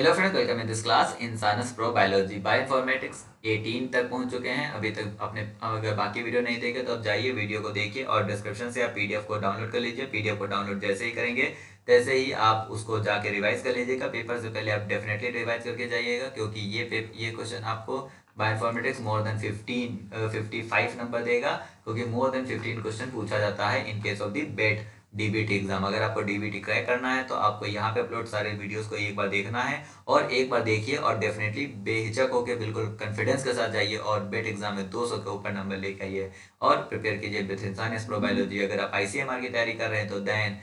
Hello friends, welcome in this class in science pro biology bioinformatics 18 तक पहुंच चुके हैं। अभी तक आपने अगर बाकी वीडियो नहीं देखे तो आप जाइए वीडियो को देखिए और डिस्क्रिप्शन से आप पीडीएफ को डाउनलोड कर लीजिए। पीडीएफ को डाउनलोड जैसे ही करेंगे तैसे ही आप उसको जाके रिवाइज कर लीजिएगा। पेपर से पहले आप डेफिनेटली रिवाइज करके जाइएगा, क्योंकि ये क्वेश्चन आपको बायोइन्फॉर्मेटिक्स मोर देन 55 नंबर देगा, क्योंकि मोर देन 15 क्वेश्चन पूछा जाता है in case of the BET DBT exam. अगर आपको डीबीटी क्रैक करना है तो आपको यहाँ पे अपलोड सारे वीडियोस को एक बार देखना है, और एक बार देखिए और डेफिनेटली बेहिचक होकर बिल्कुल कॉन्फिडेंस के साथ जाइए और बेट एग्जाम में 200 के ऊपर नंबर लेके आइए और प्रिपेयर कीजिए विथ साइंस प्रो बायोलॉजी। अगर आप आईसीएमआर की तैयारी कर रहे हैं तो देन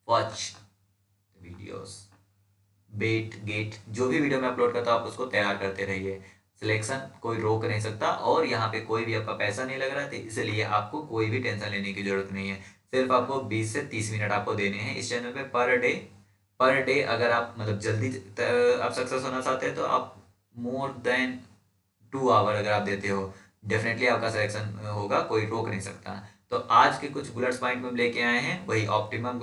वॉच वीडियोस। बेट गेट जो भी वीडियो मैं अपलोड करता हूँ आप उसको तैयार करते रहिए। सिलेक्शन कोई रोक नहीं सकता और यहाँ पे कोई भी आपका पैसा नहीं लग रहा है, इसलिए आपको कोई भी टेंशन लेने की जरूरत नहीं है। सिर्फ आपको 20 से 30 मिनट आपको देने हैं इस चैनल पे पर डे। अगर आप मतलब जल्दी आप सक्सेस होना चाहते हैं तो आप मोर देन 2 आवर अगर आप देते हो डेफिनेटली आपका सिलेक्शन होगा, कोई रोक नहीं सकता। तो आज के कुछ बुलेट्स पॉइंट में लेके आए हैं, वही optimum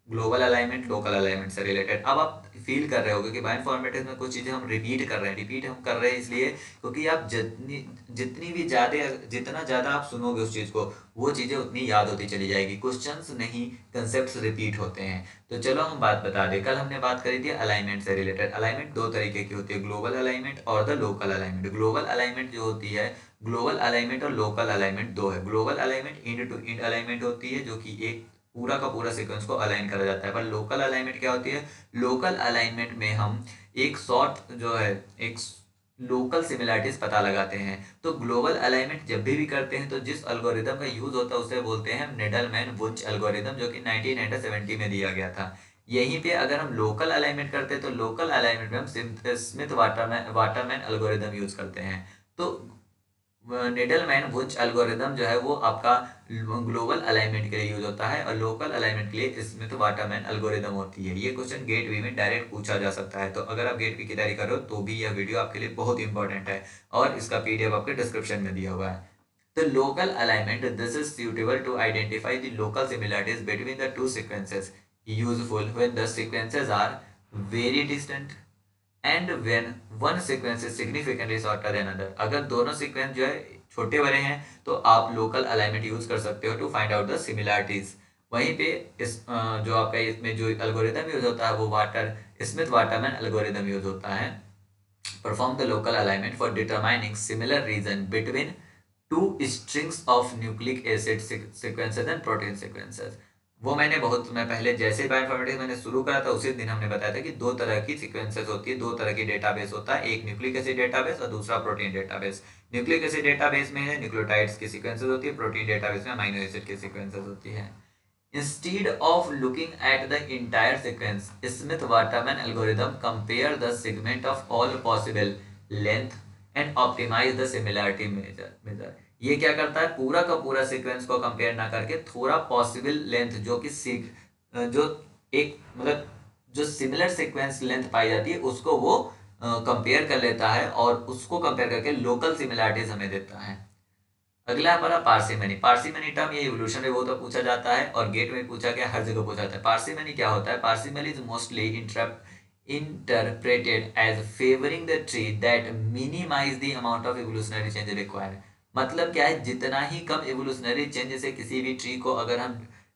global alignment local alignment से रिलेटेड। अब आप फील कर रहे होगे कि बायोइन्फॉर्मेटिक्स में कुछ चीज़ें हम रिपीट कर रहे हैं। रिपीट हम कर रहे हैं इसलिए क्योंकि आप जितनी जितनी भी जितना ज़्यादा आप सुनोगे उस चीज़ को, वो चीज़ें उतनी याद होती चली जाएगी। क्वेश्चंस नहीं, कंसेप्ट्स रिपीट होते हैं। तो चलो हम बात बता दें। कल हमने बात करी थी अलाइनमेंट से रिलेटेड। अलाइनमेंट दो तरीके की होती है, ग्लोबल अलाइनमेंट और the local alignment. Global alignment जो होती है, ग्लोबल अलाइनमेंट और लोकल अलाइनमेंट दो है। Global alignment end to end alignment होती है, जो कि एक पूरा का पूरा सीक्वेंस को अलाइन करा जाता है। पर लोकल अलाइनमेंट क्या होती है? लोकल अलाइनमेंट में हम एक शॉर्ट जो है एक लोकल सिमिलरिटीज पता लगाते हैं। तो ग्लोबल अलाइनमेंट जब भी करते हैं तो जिस एल्गोरिदम का यूज होता है उसे बोलते हैं नेडलमैन वुंच एल्गोरिदम, जो कि 1970 में दिया गया था। यहीं पे अगर हम लोकल अलाइनमेंट करते हैं तो लोकल अलाइनमेंट में हम स्मिथ वाटरमैन एल्गोरिदम यूज करते हैं। तो नेडलमैन वुंच एल्गोरिदम जो है वो आपका ग्लोबल अलाइनमेंट के लिए यूज होता है, और लोकल अलाइनमेंट के लिए स्मिथ वाटरमैन एल्गोरिदम होती है। ये क्वेश्चन गेट वी में डायरेक्ट पूछा जा सकता है। तो अगर आप गेट वी की तैयारी कर रहे हो तो भी यह वीडियो आपके लिए बहुत इंपॉर्टेंट है, और इसका पीडीएफ आपके डिस्क्रिप्शन में दिया हुआ है। The local alignment, this is suitable to identify the local similarities between the two sequences, useful when the sequences are very distant and when one sequence is significantly shorter than other। अगर दोनों sequence जो है छोटे बड़े हैं तो आप local alignment use कर सकते हो to find out the similarities. वहीं पे इस जो आपका इसमें जो एल्गोरिदम यूज होता है वो स्मिथ वाटरमैन एल्गोरिदम यूज होता है। Perform the local alignment for determining similar region between two strings of nucleic acid sequences and protein sequences. वो मैंने बहुत मैं पहले जैसे बायोइन्फॉर्मेटिक्स मैंने शुरू करा था उसी दिन हमने बताया था कि दो तरह की सीक्वेंसेस होती है, दो तरह की डेटाबेस होता है, एक न्यूक्लिक एसिड डेटाबेस और दूसरा protein database. Nucleic acid database में है न्यूक्लियोटाइड्स की सीक्वेंसेस होती है, प्रोटीन डेटाबेस में अमीनो एसिड की सीक्वेंसेस होती है। Instead of looking at the entire sequence, Smith-Waterman algorithm compare the segment of all possible length and optimize the similarity measure। ये क्या करता है? पूरा का पूरा सीक्वेंस को कंपेयर ना करके थोड़ा पॉसिबल लेंथ जो कि जो एक मतलब जो सिमिलर सीक्वेंस लेंथ पाई जाती है उसको वो कंपेयर कर लेता है, और उसको कंपेयर करके लोकल सिमिलरिटीज हमें देता है। अगला हमारा पार्सिमनी। पार्सिमनी टर्म ये इवोल्यूशन में बहुत पूछा जाता है और गेट में पूछा गया, हर जगह पूछा जाता है। पार्सिमनी क्या होता है? Parsimony is mostly interpreted as favoring the tree that minimize the amount of evolutionary change required। मतलब क्या है? जितना ही कम evolutionary change से किसी भी ट्री को अगर हम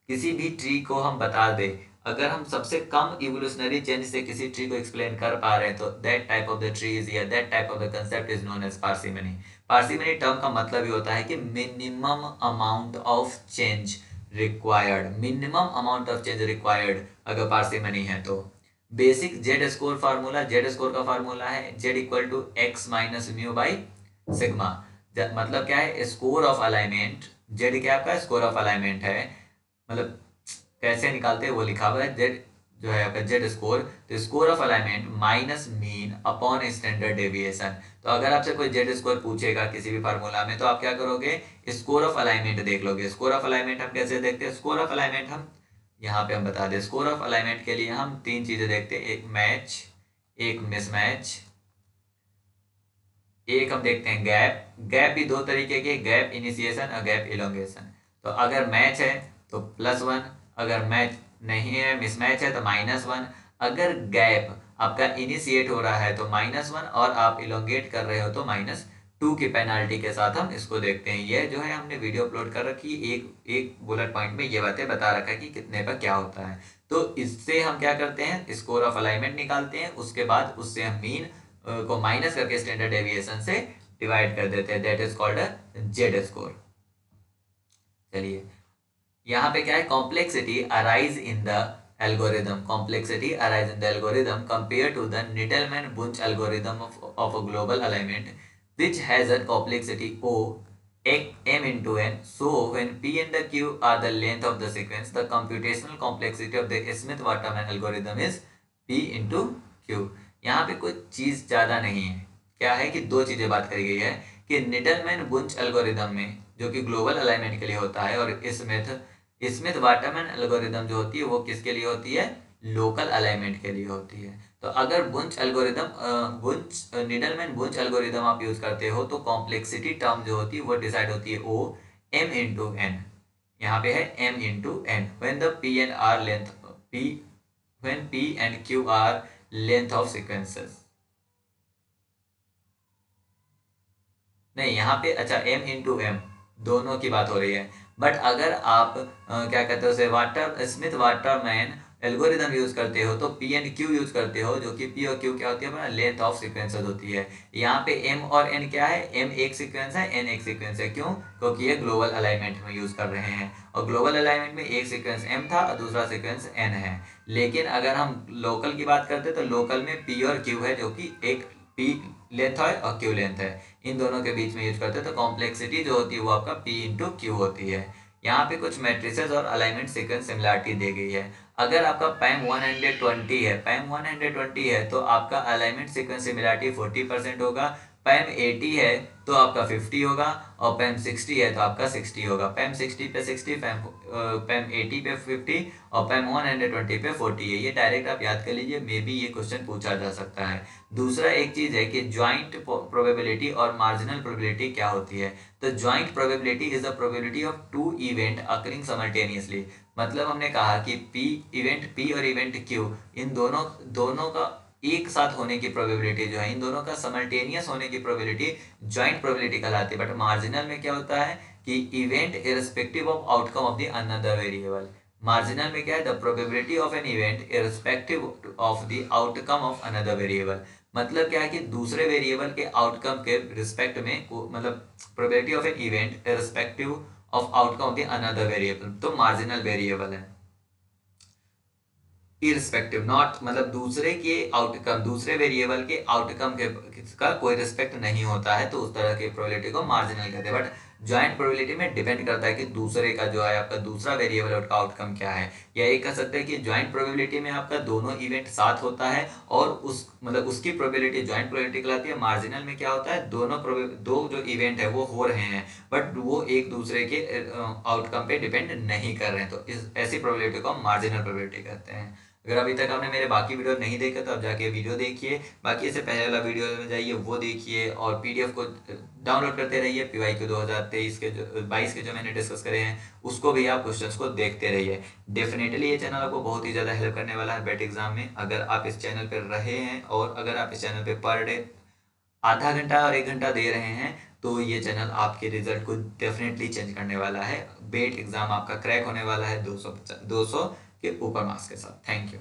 किसी भी ट्री को हम बता दे, अगर हम सबसे कम evolutionary change से किसी ट्री को एक्सप्लेन कर पा रहे हैं तो that type of the tree is या that type of the concept is known as parsimony। Parsimony term का मतलब ये होता है कि minimum amount of change required, minimum amount of change required अगर पार्सिमनी है तो। Basic Z score formula, Z score का फार्मूला है Z equal to X minus mu by sigma. मतलब क्या है? स्कोर ऑफ अलाइनमेंट, जेड क्या आपका स्कोर ऑफ अलाइनमेंट है, मतलब कैसे निकालते हैं वो लिखा हुआ है। जेड जो है आपका जेड स्कोर, तो score of alignment minus mean upon standard deviation. तो अगर आपसे कोई जेड स्कोर पूछेगा किसी भी फार्मूला में तो आप क्या करोगे? स्कोर ऑफ अलाइनमेंट देख लोगे। स्कोर ऑफ अलाइनमेंट हम कैसे देखते हैं? स्कोर ऑफ अलाइनमेंट हम यहाँ पे हम बता दें। स्कोर ऑफ अलाइनमेंट के लिए हम तीन चीजें देखते हैं, एक मैच, एक मिसमैच, एक हम देखते हैं गैप। गैप भी दो तरीके के, गैप इनिशिएशन और गैप इलोंगेशन। तो अगर मैच है तो +1, अगर मैच नहीं है मिसमैच है तो -1, अगर गैप आपका इनिशिएट हो रहा है तो -1 और आप इलोंगेट कर रहे हो तो -2 की पेनाल्टी के साथ हम इसको देखते हैं। यह जो है हमने वीडियो अपलोड कर रखी, एक एक बुलेट पॉइंट में ये बातें बता रखा है कि कितने पर क्या होता है। तो इससे हम क्या करते हैं, स्कोर ऑफ अलाइनमेंट निकालते हैं, उसके बाद उससे हम मीन को माइनस करके स्टैंडर्ड डेविएशन से डिवाइड कर देते हैं, that is called a Z score. चलिए यहाँ पे क्या है, complexity arise in the algorithm, complexity arise in the algorithm compare to the Needleman बुंच algorithm of a global alignment which has a complexity O m into n. So when p and the q are the length of the sequence, the computational complexity of the Smith-Waterman algorithm is p into q. यहाँ पे कोई चीज ज्यादा नहीं है, क्या है कि दो चीजें बात करी गई है कि नीडलमैन बुंच एल्गोरिदम में जो कि ग्लोबल अलाइनमेंट के लिए होता है, और स्मिथ वाटरमैन एल्गोरिदम जो होती है वो किसके लिए होती है, लोकल अलाइनमेंट के लिए होती है। तो अगर बुंच एल्गोरिदम नीडलमैन बुंच एल्गोरिदम आप यूज करते हो तो कॉम्प्लेक्सिटी टर्म जो होती है वो डिसाइड होती है ओ m इंटू एन, यहाँ पे है m into N when the p and r length when p and q are length of sequences। नहीं यहाँ पे अच्छा m इंटू एम दोनों की बात हो रही है, बट अगर आप क्या कहते हो उसे स्मिथ वाटरमैन एल्गोरिदम यूज करते हो तो पी एंड क्यू यूज करते हो, जो कि पी और क्यू क्या होती है, अपना लेंथ ऑफ सीक्वेंसेस होती है। यहाँ पे एम और एन क्या है, एम एक सीक्वेंस है, एन एक सीक्वेंस है, क्यों, क्योंकि ये ग्लोबल अलाइनमेंट में यूज कर रहे हैं, और ग्लोबल अलाइनमेंट में एक सीक्वेंस एम था और दूसरा सीक्वेंस एन है। लेकिन अगर हम लोकल की बात करते तो लोकल में पी और क्यू है, जो कि एक पी लेंथ है और क्यू लेंथ है, इन दोनों के बीच में यूज करते हैं, तो कॉम्प्लेक्सिटी जो होती है वो आपका P इंटू क्यू होती है। यहाँ पे कुछ मैट्रिसेस और अलाइनमेंट सीक्वेंस सिमिलरिटी दी गई है। अगर आपका पैम 120 है तो आपका अलाइनमेंट सीक्वेंस सिमिलरिटी 40% होगा, पैम 80 है तो आपका 50 होगा, और पैम 60 है तो आपका 60 होगा। पैम 60 पे 60, पैम 80 पे 50 और पैम 120 पे 40 है। ये डायरेक्ट आप याद कर लीजिए, मे बी ये क्वेश्चन पूछा जा सकता है। दूसरा एक चीज है कि ज्वाइंट प्रोबेबिलिटी और मार्जिनल प्रोबेबिलिटी क्या होती है। तो joint probability is the probability of two event occurring simultaneously. मतलब हमने कहा कि इवेंट P और इवेंट Q, इन दोनों का एक साथ होने की प्रोबेबिलिटी जो है, इन दोनों का साइमल्टेनियस होने की प्रोबेबिलिटी ज्वाइंट प्रोबेबिलिटी कहलाती है। बट मार्जिनल में क्या होता है कि event irrespective of outcome of the another variable. Marginal में क्या है, the probability of an event irrespective of the outcome of another variable. मतलब क्या है कि दूसरे वेरिएबल के आउटकम के रिस्पेक्ट में मतलब probability of an event irrespective of outcome of the another variable, तो मार्जिनल वेरिएबल है। इररिस्पेक्टिव नॉट मतलब दूसरे वेरिएबल के आउटकम के का कोई रिस्पेक्ट नहीं होता है, तो उस तरह की प्रोबेबिलिटी को मार्जिनल कहते हैं। बट ज्वाइंट प्रोबेबिलिटी में डिपेंड करता है कि दूसरे का जो है आपका दूसरा वेरिएबल और का आउटकम क्या है। या ये कह सकते हैं कि ज्वाइंट प्रोबेबिलिटी में आपका दोनों इवेंट साथ होता है और उसकी प्रोबेबिलिटी ज्वाइंट प्रोबेबिलिटी कहलाती है। मार्जिनल में क्या होता है, दो जो इवेंट है वो हो रहे हैं बट वो एक दूसरे के आउटकम पे डिपेंड नहीं कर रहे हैं, तो ऐसी प्रोबेबिलिटी को हम मार्जिनल प्रोबेबिलिटी कहते हैं। अगर अभी तक आपने मेरे बाकी वीडियो नहीं देखा तो आप जाके वीडियो देखिए, बाकी इससे पहले वाला वीडियो में जाइए वो देखिए, और पीडीएफ को डाउनलोड करते रहिए। PYQ 2023 के 22 के जो मैंने डिस्कस करे हैं उसको भी आप क्वेश्चंस को देखते रहिए। डेफिनेटली ये चैनल आपको बहुत ही ज़्यादा हेल्प करने वाला है बेट एग्जाम में। अगर आप इस चैनल पर रहे हैं और अगर आप इस चैनल पर पर डे आधा घंटा और 1 घंटा दे रहे हैं तो ये चैनल आपके रिजल्ट को डेफिनेटली चेंज करने वाला है। बेट एग्जाम आपका क्रैक होने वाला है 200 के ऊपर मार्क्स के साथ। Thank you.